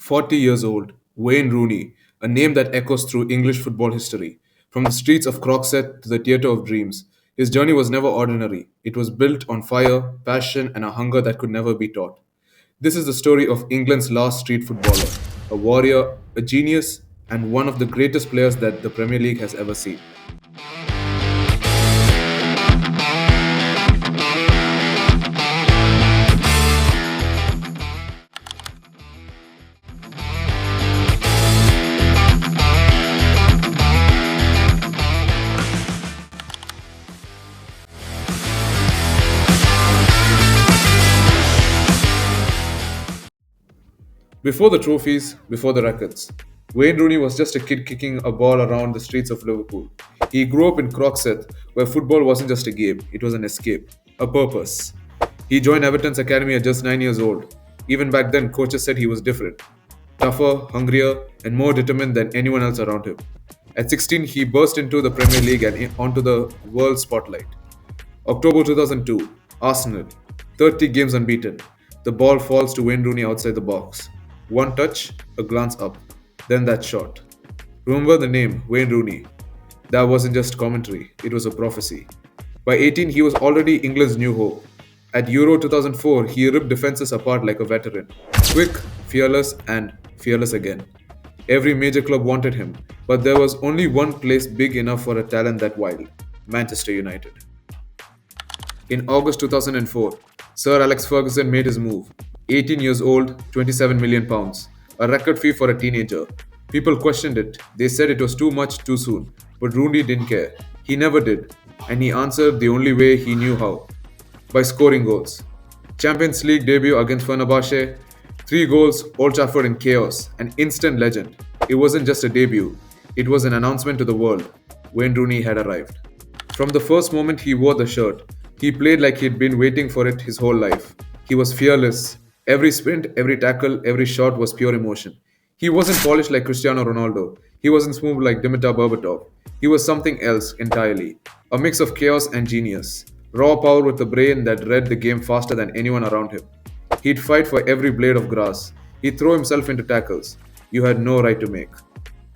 40 years old, Wayne Rooney, a name that echoes through English football history. From the streets of Croxteth to the theatre of dreams, his journey was never ordinary. It was built on fire, passion, and a hunger that could never be taught. This is the story of England's last street footballer, a warrior, a genius, and one of the greatest players that the Premier League has ever seen. Before the trophies, before the records, Wayne Rooney was just a kid kicking a ball around the streets of Liverpool. He grew up in Croxteth, where football wasn't just a game, it was an escape, a purpose. He joined Everton's academy at just 9 years old. Even back then, coaches said he was different, tougher, hungrier, and more determined than anyone else around him. At 16, he burst into the Premier League and onto the world spotlight. October 2002, Arsenal, 30 games unbeaten. The ball falls to Wayne Rooney outside the box. One touch, a glance up, then that shot. Remember the name, Wayne Rooney. That wasn't just commentary, it was a prophecy. By 18, he was already England's new hope. At Euro 2004, he ripped defenses apart like a veteran. Quick, fearless, and fearless again. Every major club wanted him, but there was only one place big enough for a talent that wild: Manchester United. In August 2004, Sir Alex Ferguson made his move. 18 years old, £27 million, a record fee for a teenager. People questioned it. They said it was too much too soon. But Rooney didn't care. He never did. And he answered the only way he knew how: by scoring goals. Champions League debut against Fenerbahce, 3 goals, Old Trafford in chaos, an instant legend. It wasn't just a debut, it was an announcement to the world. Wayne Rooney had arrived. From the first moment he wore the shirt, he played like he'd been waiting for it his whole life. He was fearless. Every sprint, every tackle, every shot was pure emotion. He wasn't polished like Cristiano Ronaldo. He wasn't smooth like Dimitar Berbatov. He was something else entirely. A mix of chaos and genius. Raw power with a brain that read the game faster than anyone around him. He'd fight for every blade of grass. He'd throw himself into tackles you had no right to make.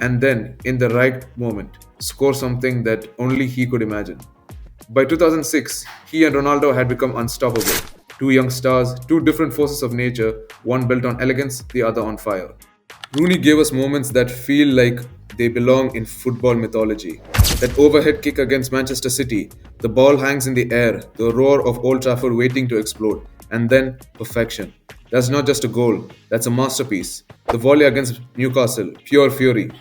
And then, in the right moment, score something that only he could imagine. By 2006, he and Ronaldo had become unstoppable. Two young stars, two different forces of nature, one built on elegance, the other on fire. Rooney gave us moments that feel like they belong in football mythology. That overhead kick against Manchester City, the ball hangs in the air, the roar of Old Trafford waiting to explode, and then perfection. That's not just a goal, that's a masterpiece. The volley against Newcastle, pure fury.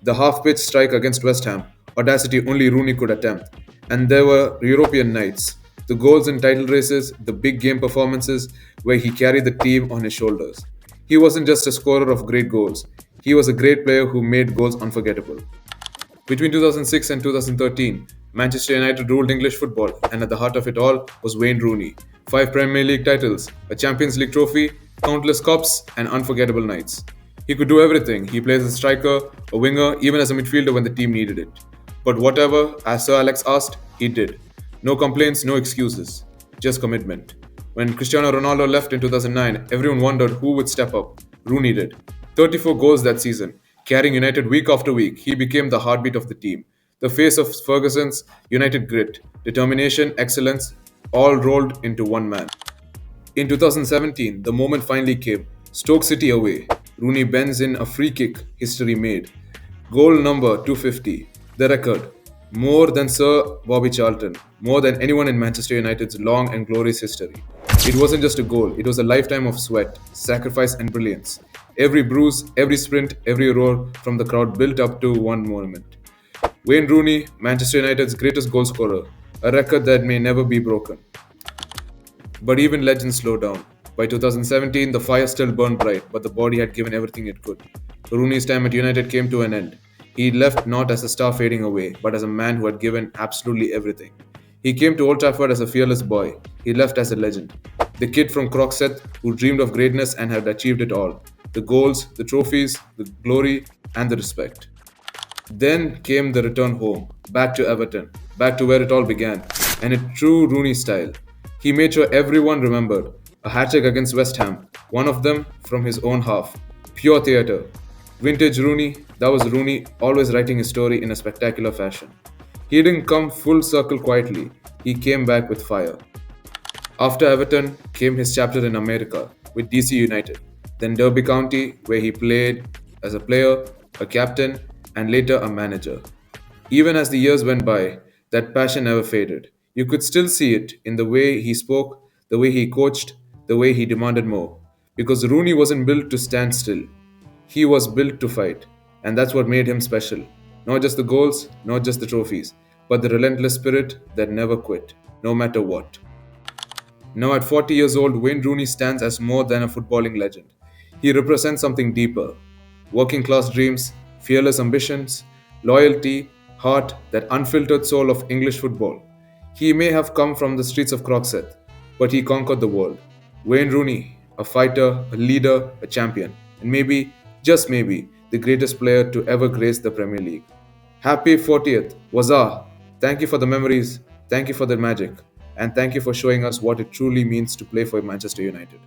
The half-pitch strike against West Ham, audacity only Rooney could attempt. And there were European nights, the goals in title races, the big game performances where he carried the team on his shoulders. He wasn't just a scorer of great goals, he was a great player who made goals unforgettable. Between 2006 and 2013, Manchester United ruled English football, and at the heart of it all was Wayne Rooney. 5 Premier League titles, a Champions League trophy, countless cups, and unforgettable nights. He could do everything. He plays as a striker, a winger, even as a midfielder when the team needed it. But whatever, as Sir Alex asked, he did. No complaints, no excuses. Just commitment. When Cristiano Ronaldo left in 2009, everyone wondered who would step up. Rooney did. 34 goals that season. Carrying United week after week, he became the heartbeat of the team. The face of Ferguson's United grit, determination, excellence, all rolled into one man. In 2017, the moment finally came. Stoke City away. Rooney bends in a free kick, history made. Goal number 250. The record. More than Sir Bobby Charlton, more than anyone in Manchester United's long and glorious history. It wasn't just a goal, it was a lifetime of sweat, sacrifice and brilliance. Every bruise, every sprint, every roar from the crowd built up to one moment. Wayne Rooney, Manchester United's greatest goalscorer, a record that may never be broken. But even legends slow down. By 2017, the fire still burned bright, but the body had given everything it could. Rooney's time at United came to an end. He left not as a star fading away, but as a man who had given absolutely everything. He came to Old Trafford as a fearless boy. He left as a legend. The kid from Croxteth who dreamed of greatness and had achieved it all. The goals, the trophies, the glory, and the respect. Then came the return home, back to Everton, back to where it all began, and in true Rooney style. He made sure everyone remembered. A hat-trick against West Ham, one of them from his own half. Pure theatre. Vintage Rooney, that was Rooney always writing his story in a spectacular fashion. He didn't come full circle quietly, he came back with fire. After Everton came his chapter in America with DC United, then Derby County, where he played as a player, a captain, and later a manager. Even as the years went by, that passion never faded. You could still see it in the way he spoke, the way he coached, the way he demanded more. Because Rooney wasn't built to stand still, he was built to fight. And that's what made him special. Not just the goals, not just the trophies, but the relentless spirit that never quit, no matter what. Now, at 40 years old, Wayne Rooney stands as more than a footballing legend. He represents something deeper: working class dreams, fearless ambitions, loyalty, heart, that unfiltered soul of English football. He may have come from the streets of Croxteth, but he conquered the world. Wayne Rooney, a fighter, a leader, a champion, and maybe, just maybe, the greatest player to ever grace the Premier League. Happy 40th, Wazah! Thank you for the memories, thank you for the magic, and thank you for showing us what it truly means to play for Manchester United.